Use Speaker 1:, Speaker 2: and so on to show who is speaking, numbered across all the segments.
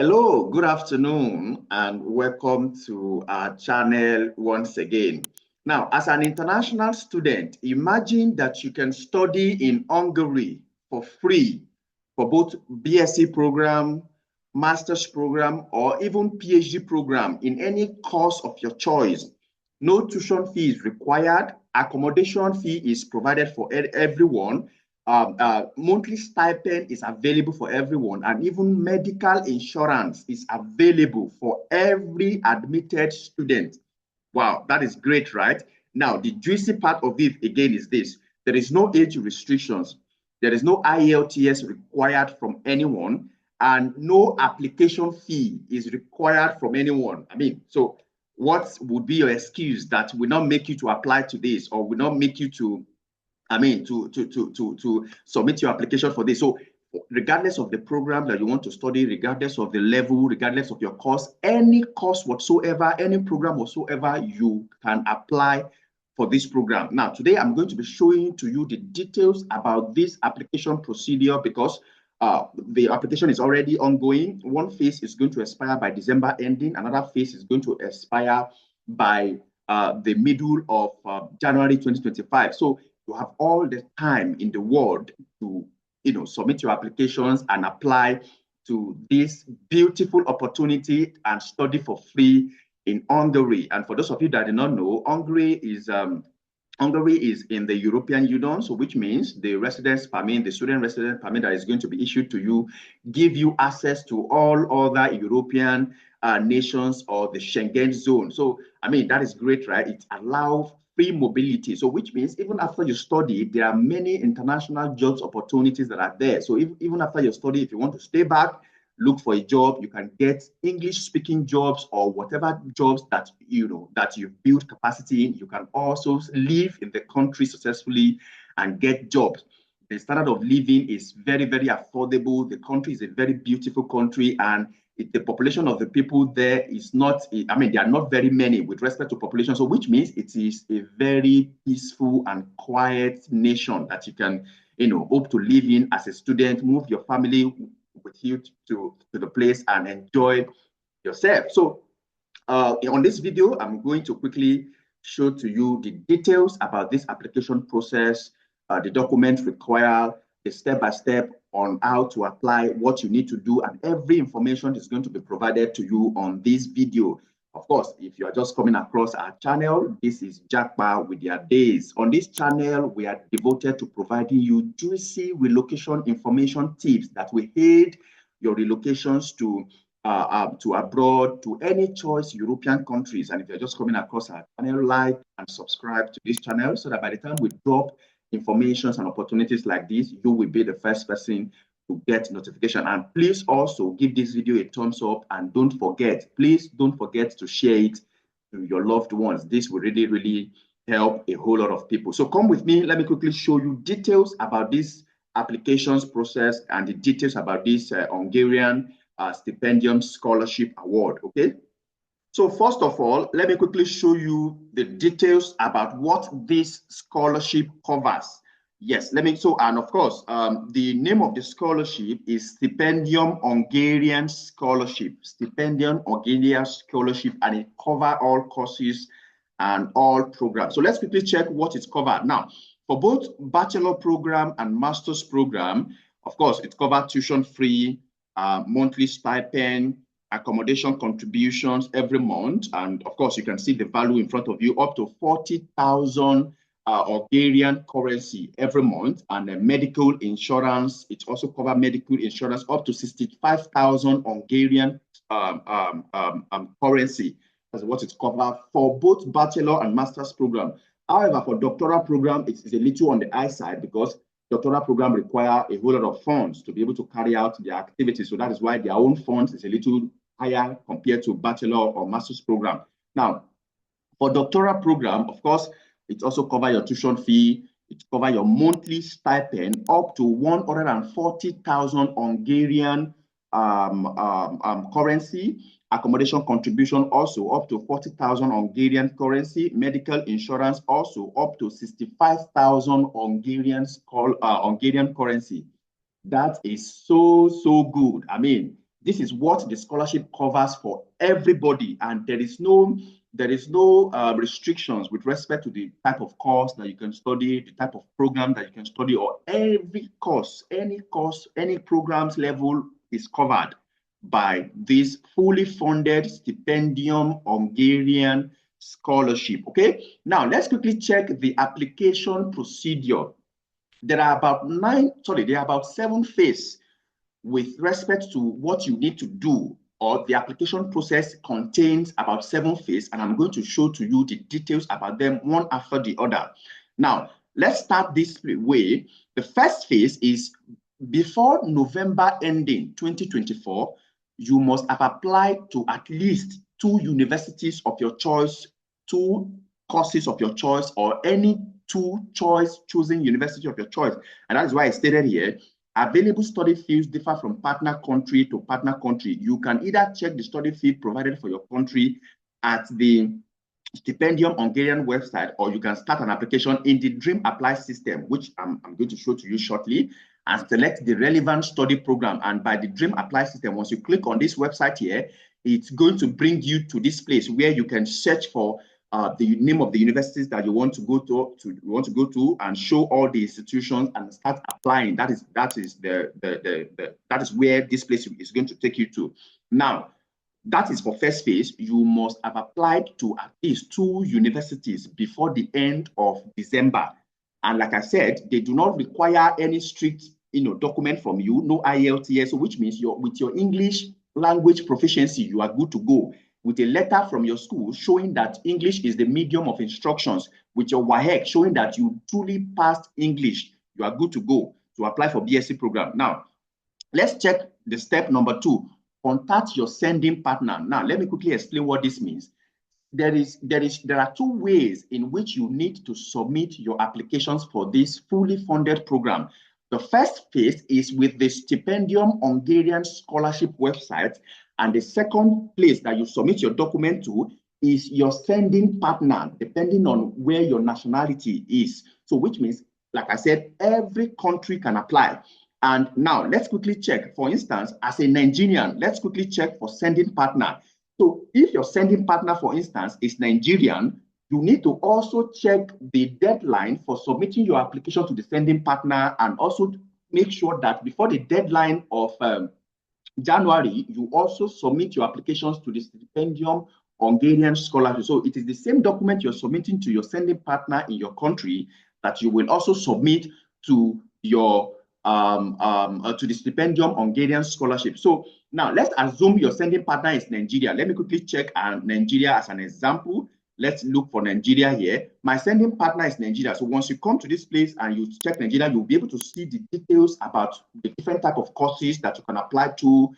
Speaker 1: Hello, good afternoon, and welcome to our channel once again. Now, as an international student, imagine that you can study in Hungary for free for both BSc program, master's program, or even PhD program in any course of your choice. No tuition fee is required. Accommodation fee is provided for everyone. Monthly stipend is available for everyone, and even medical insurance is available for every admitted student. Wow, that is great, right? Now, the juicy part of it again is this: there is no age restrictions, there is no Ielts required from anyone, and no application fee is required from anyone. I mean, so what would be your excuse that will not make you to apply to this, or will not make you to to submit your application for this? So regardless of the program that you want to study, regardless of the level, regardless of your course, any course whatsoever, any program whatsoever, you can apply for this program. Now, today I'm going to be showing to you the details about this application procedure, because the application is already ongoing. One phase is going to expire by December ending. Another phase is going to expire by the middle of January 2025. So you have all the time in the world to submit your applications and apply to this beautiful opportunity and study for free in Hungary. And for those of you that do not know, Hungary is in the European Union, so which means the residence permit, the student residence permit that is going to be issued to you, give you access to all other European nations or the Schengen zone. So, I mean, that is great, right? It allows free mobility. So, which means even after you study, there are many international jobs opportunities that are there. So, even after you study, if you want to stay back, look for a job, you can get English-speaking jobs or whatever jobs that that you've built capacity in. You can also live in the country successfully and get jobs. The standard of living is very, very affordable. The country is a very beautiful country, and the population of the people there is not, I mean, there are not very many with respect to population. So which means it is a very peaceful and quiet nation that you can, hope to live in as a student, move your family with you to the place and enjoy yourself. So on this video, I'm going to quickly show to you the details about this application process, the documents required, the step-by-step on how to apply, what you need to do, and every information is going to be provided to you on this video. Of course, if you are just coming across our channel, this is Japa with their days. On this channel, we are devoted to providing you juicy relocation information tips that will aid your relocations to abroad, to any choice European countries. And if you're just coming across our channel, like and subscribe to this channel so that by the time we drop informations and opportunities like this, you will be the first person to get notification. And please also give this video a thumbs up, and please don't forget to share it to your loved ones. This will really, really help a whole lot of people. So come with me. Let me quickly show you details about this applications process and the details about this Hungarian Stipendium Scholarship Award, okay? So first of all, let me quickly show you the details about what this scholarship covers. Yes, and of course, the name of the scholarship is Stipendium Hungarian Scholarship, Stipendium Hungarian Scholarship, and it covers all courses and all programs. So let's quickly check what it's covered. Now, for both bachelor program and master's program, of course, it covers tuition free, monthly stipend, accommodation contributions every month. And of course, you can see the value in front of you, up to 40,000 Hungarian currency every month. And medical insurance, it also covers medical insurance up to 65,000 Hungarian currency. That's what it's covered for both bachelor and master's program. However, for doctoral program, it's a little on the high side because doctoral program require a whole lot of funds to be able to carry out their activities. So that is why their own funds is a little higher compared to bachelor or master's program. Now, for doctoral program, of course, it also covers your tuition fee. It covers your monthly stipend up to 140,000 Hungarian currency. Accommodation contribution also up to 40,000 Hungarian currency. Medical insurance also up to 65,000 Hungarian currency. That is so good. I mean, This is what the scholarship covers for everybody, and there is no restrictions with respect to the type of course that you can study, the type of program that you can study, or every course, any programs level is covered by this fully funded Stipendium Hungarian scholarship. Okay, now let's quickly check the application procedure. There are about 7 phases with respect to what you need to do, or the application process contains about 7 phases, and I'm going to show to you the details about them one after the other. Now, let's start this way. The first phase is before November ending 2024, you must have applied to at least 2 universities of your choice, 2 courses of your choice, or any 2 choosing university of your choice. And that is why I stated here, available study fields differ from partner country to partner country. You can either check the study field provided for your country at the Stipendium Hungarian website, or you can start an application in the Dream Apply system, which I'm going to show to you shortly, and select the relevant study program. And by the Dream Apply system, once you click on this website here, it's going to bring you to this place where you can search for the name of the universities that you want to go to, and show all the institutions and start applying. That is where this place is going to take you to. Now, that is for first phase. You must have applied to at least 2 universities before the end of December. And like I said, they do not require any strict document from you, no Ielts, which means with your English language proficiency, you are good to go. With a letter from your school showing that English is the medium of instructions, with your WAEC showing that you truly passed English, you are good to go to apply for BSc program. Now, let's check the step number 2. Contact your sending partner. Now, let me quickly explain what this means. There are 2 ways in which you need to submit your applications for this fully funded program. The first phase is with the Stipendium Hungarian scholarship website, and the second place that you submit your document to is your sending partner, depending on where your nationality is. So which means, like I said, every country can apply. And now let's quickly check. For instance, as a Nigerian, let's quickly check for sending partner. So if your sending partner, for instance, is Nigerian, you need to also check the deadline for submitting your application to the sending partner, and also make sure that before the deadline of January, you also submit your applications to the Stipendium Hungarian scholarship. So it is the same document you're submitting to your sending partner in your country that you will also submit to your to the Stipendium Hungarian scholarship. So now let's assume your sending partner is Nigeria. Let me quickly check Nigeria as an example. Let's look for Nigeria here. My sending partner is Nigeria. So once you come to this place and you check Nigeria, you'll be able to see the details about the different type of courses that you can apply to,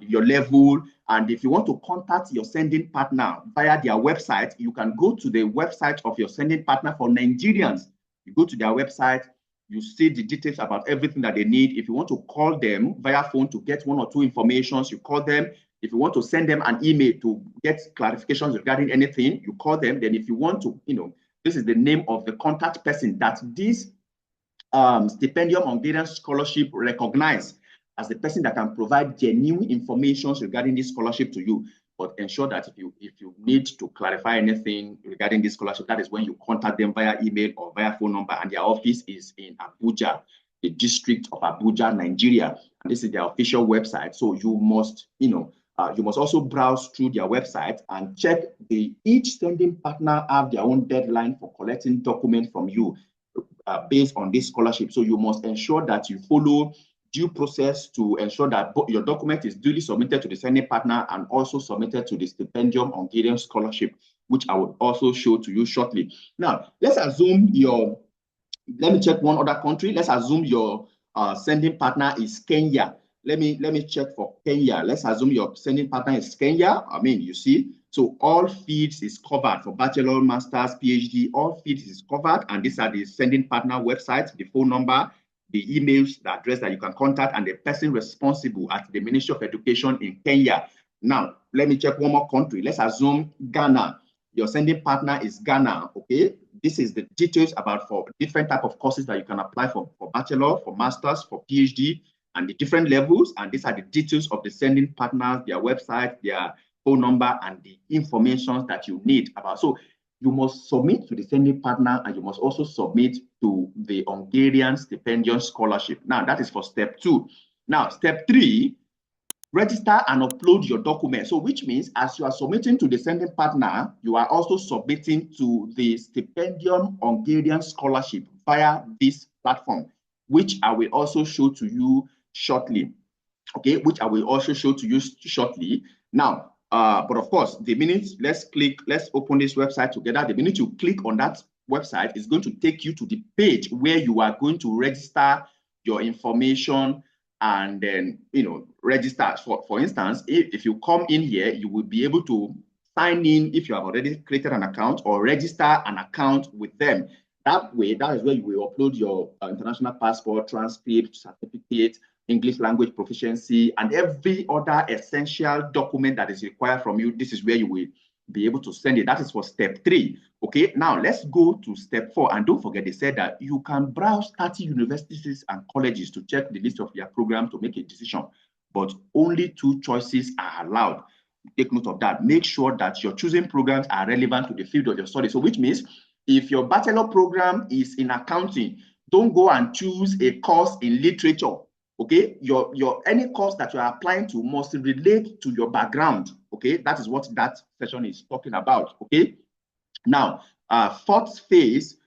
Speaker 1: your level. And if you want to contact your sending partner via their website, you can go to the website of your sending partner for Nigerians. You go to their website, you see the details about everything that they need. If you want to call them via phone to get 1 or 2 informations, you call them. If you want to send them an email to get clarifications regarding anything, you call them. Then if you want to, this is the name of the contact person that this Stipendium Hungarian scholarship recognize as the person that can provide genuine information regarding this scholarship to you. But ensure that if you need to clarify anything regarding this scholarship, that is when you contact them via email or via phone number. And their office is in Abuja, the district of Abuja, Nigeria. And this is their official website. So you must, you must also browse through their website and check each sending partner have their own deadline for collecting documents from you based on this scholarship. So you must ensure that you follow due process to ensure that your document is duly submitted to the sending partner and also submitted to the Stipendium Hungarian scholarship, which I will also show to you shortly. Now, let's assume let me check one other country. Let's assume your sending partner is Kenya. Let me check for Kenya. Let's assume your sending partner is Kenya. You see, so all fields is covered for bachelor, master's, PhD, all fields is covered. And these are the sending partner websites, the phone number, the emails, the address that you can contact, and the person responsible at the Ministry of Education in Kenya. Now, let me check one more country. Let's assume Ghana. Your sending partner is Ghana, okay? This is the details about for different type of courses that you can apply for bachelor, for master's, for PhD, and the different levels. And these are the details of the sending partners, their website, their phone number, and the information that you need about. So you must submit to the sending partner, and you must also submit to the Hungarian Stipendium Scholarship. Now, that is for step 2. Now, step 3, register and upload your documents. So which means as you are submitting to the sending partner, you are also submitting to the Stipendium Hungarian Scholarship via this platform, which I will also show to you shortly. Okay, which I will also show to you shortly. Now, but of course, the minute let's open this website together. The minute you click on that website, it's going to take you to the page where you are going to register your information and then, register. For instance, if you come in here, you will be able to sign in if you have already created an account, or register an account with them. That way, that is where you will upload your international passport, transcript, certificate, English language proficiency, and every other essential document that is required from you. This is where you will be able to send it. That is for step 3. Okay, now let's go to step 4. And don't forget, they said that you can browse 30 universities and colleges to check the list of their programs to make a decision, but only 2 choices are allowed. Take note of that. Make sure that your choosing programs are relevant to the field of your study. So which means if your bachelor program is in accounting, don't go and choose a course in literature. Okay, your any course that you are applying to must relate to your background. Okay, that is what that session is talking about. Okay, now 4th phase,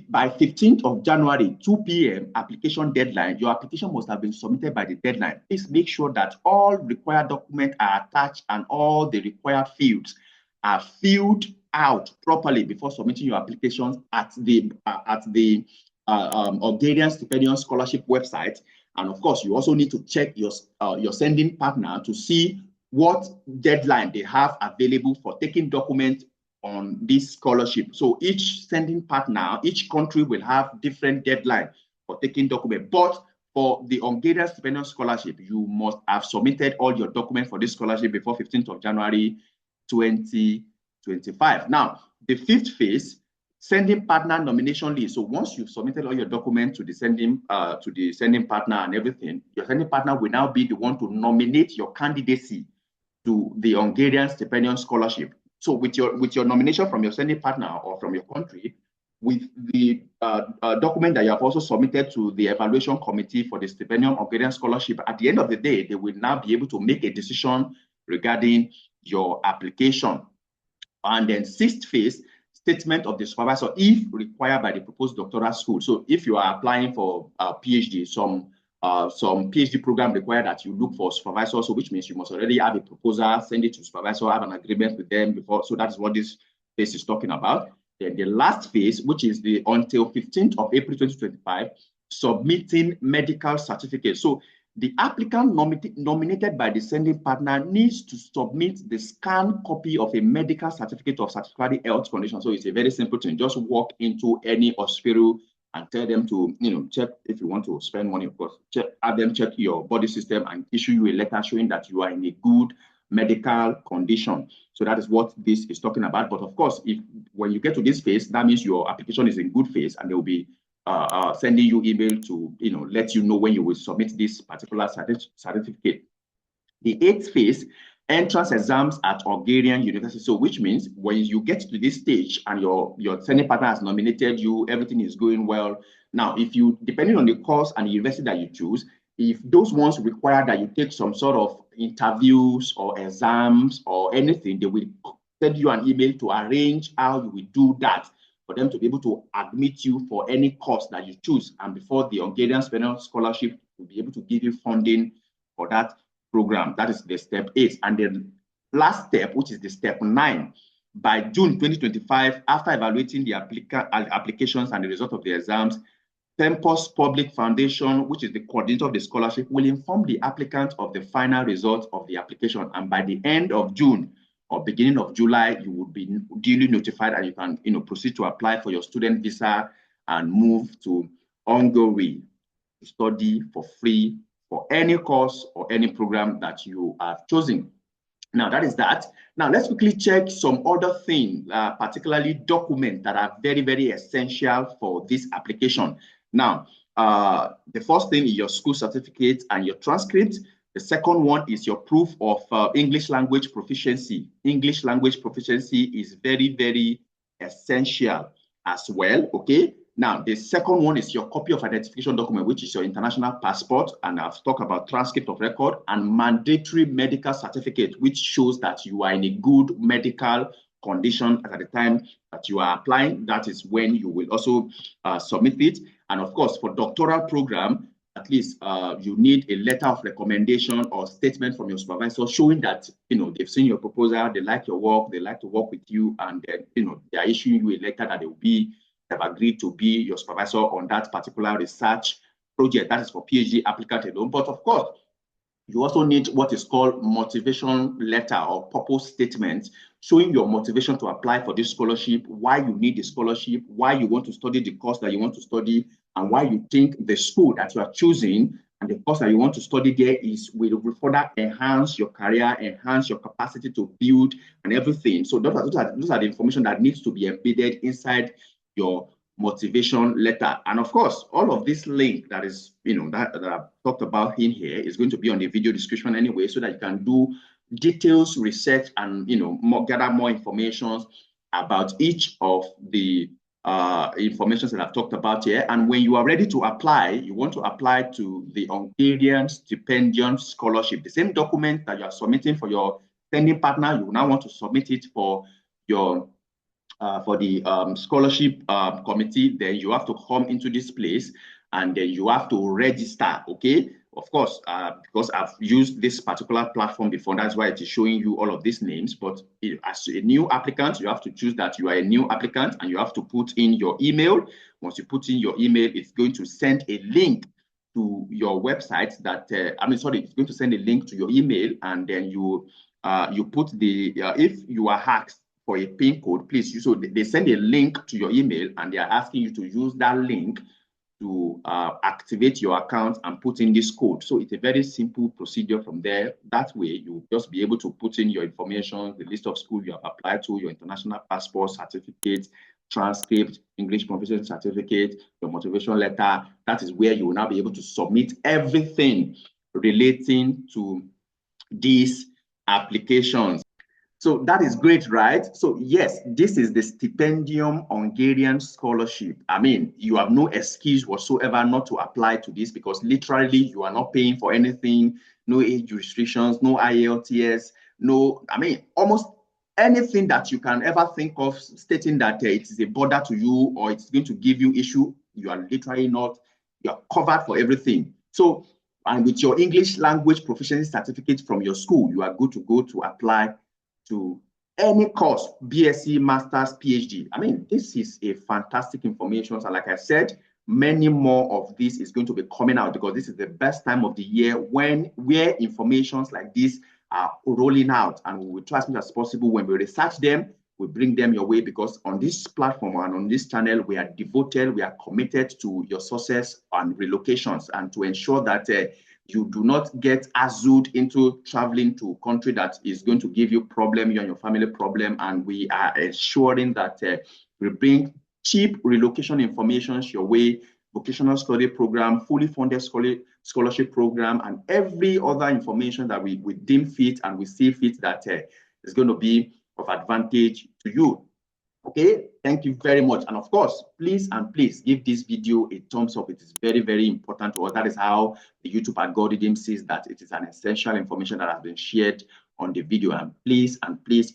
Speaker 1: by 15th of January, 2 p.m. application deadline. Your application must have been submitted by the deadline. Please make sure that all required documents are attached and all the required fields are filled out properly before submitting your applications at the Hungarian Stipendium Scholarship website. And of course, you also need to check your sending partner to see what deadline they have available for taking documents on this scholarship. So each sending partner, each country will have different deadline for taking documents. But for the Hungarian Stipendium Scholarship, you must have submitted all your documents for this scholarship before 15th of January 2025. Now, the 5th phase, sending partner nomination list. So once you've submitted all your documents to the sending partner and everything, your sending partner will now be the one to nominate your candidacy to the Hungarian Stipendium Scholarship. So with your nomination from your sending partner or from your country, with the document that you have also submitted to the evaluation committee for the Stipendium Hungarian Scholarship, at the end of the day, they will now be able to make a decision regarding your application. And then 6th phase, statement of the supervisor, if required by the proposed doctoral school. So if you are applying for a PhD, some PhD program require that you look for supervisor, so which means you must already have a proposal, send it to supervisor, have an agreement with them before. So that's what this phase is talking about. Then the last phase, which is the until 15th of April 2025, submitting medical certificates. So the applicant nominated by the sending partner needs to submit the scanned copy of a medical certificate of satisfactory health condition. So it's a very simple thing. Just walk into any hospital and tell them to, check if you want to spend money, of course, have them check your body system and issue you a letter showing that you are in a good medical condition. So that is what this is talking about. But of course, when you get to this phase, that means your application is in good phase, and they will be sending you email to let you know when you will submit this particular certificate. The 8th phase, entrance exams at Hungarian university. So which means when you get to this stage and your sending partner has nominated you, everything is going well. Now, depending on the course and the university that you choose, if those ones require that you take some sort of interviews or exams or anything, they will send you an email to arrange how you will do that, for them to be able to admit you for any course that you choose. And before the Hungarian Stipendium Scholarship will be able to give you funding for that program. That is the step 8. And the last step, which is the step 9, by June 2025, after evaluating the applications and the result of the exams, Tempus Public Foundation, which is the coordinator of the scholarship, will inform the applicant of the final result of the application. And by the end of June or beginning of July, you will be duly notified, and you can proceed to apply for your student visa and move to Hungary to study for free for any course or any program that you have chosen. Now, that is that. Now, let's quickly check some other things, particularly documents that are very, very essential for this application. Now, the first thing is your school certificate and your transcript. The second one is your proof of English language proficiency. English language proficiency is very, very essential as well, okay? Now, the second one is your copy of identification document, which is your international passport, and I've talked about transcript of record, and mandatory medical certificate, which shows that you are in a good medical condition at the time that you are applying. That is when you will also submit it. And of course, for doctoral program, at least you need a letter of recommendation or statement from your supervisor showing that, you know, they've seen your proposal, they like your work, they like to work with you, and then, you know, they are issuing you a letter that they've agreed to be your supervisor on that particular research project. That is for PhD applicant alone. But of course, you also need what is called motivation letter or purpose statement, showing your motivation to apply for this scholarship, why you need the scholarship, why you want to study the course that you want to study, and why you think the school that you are choosing and the course that you want to study there will further enhance your career, enhance your capacity to build and everything. So those are the information that needs to be embedded inside your motivation letter. And of course, all of this link that is, you know, that I've talked about in here is going to be on the video description anyway, so that you can do details research and, you know, gather more information about each of the information that I've talked about here. And when you are ready to apply, you want to apply to the Hungarian Stipendium Scholarship, the same document that you are submitting for your sending partner, you now want to submit it for your for the scholarship committee. Then you have to come into this place and then you have to register, okay? Of course, because I've used this particular platform before, that's why it is showing you all of these names. But as a new applicant, you have to choose that you are a new applicant and you have to put in your email. Once you put in your email, it's going to send a link to your website that, it's going to send a link to your email, and then you put the, if you are asked for a PIN code, please, so they send a link to your email and they are asking you to use that link to activate your account and put in this code. So it's a very simple procedure from there. That way, you'll just be able to put in your information, the list of schools you have applied to, your international passport, certificate, transcript, English proficiency certificate, your motivation letter. That is where you will now be able to submit everything relating to these applications. So that is great, right? So yes, this is the Stipendium Hungarian Scholarship. I mean, you have no excuse whatsoever not to apply to this, because literally you are not paying for anything, no age restrictions, no IELTS, no, I mean, almost anything that you can ever think of stating that it is a bother to you or it's going to give you issue, you are literally not, you are covered for everything. So, and with your English language proficiency certificate from your school, you are good to go to apply to any course, BSc, Masters, PhD. I mean, this is a fantastic information. And like I said, many more of this is going to be coming out, because this is the best time of the year where informations like this are rolling out. And we will try as much as possible when we research them, we bring them your way, because on this platform and on this channel, we are devoted, we are committed to your success and relocations, and to ensure that you do not get azuled into traveling to a country that is going to give you problem, you and your family problem. And we are ensuring that we bring cheap relocation information your way, vocational study program, fully funded scholarship program, and every other information that we deem fit and we see fit that is going to be of advantage to you. Okay, thank you very much. And of course, please give this video a thumbs up. It is very, very important to us. That is how the YouTube algorithm sees that it is an essential information that has been shared on the video. And please,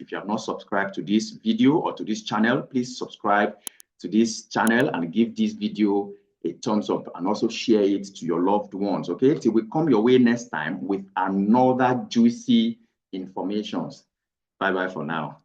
Speaker 1: if you have not subscribed to this video or to this channel, please subscribe to this channel and give this video a thumbs up, and also share it to your loved ones. Okay, till we come your way next time with another juicy information. Bye bye for now.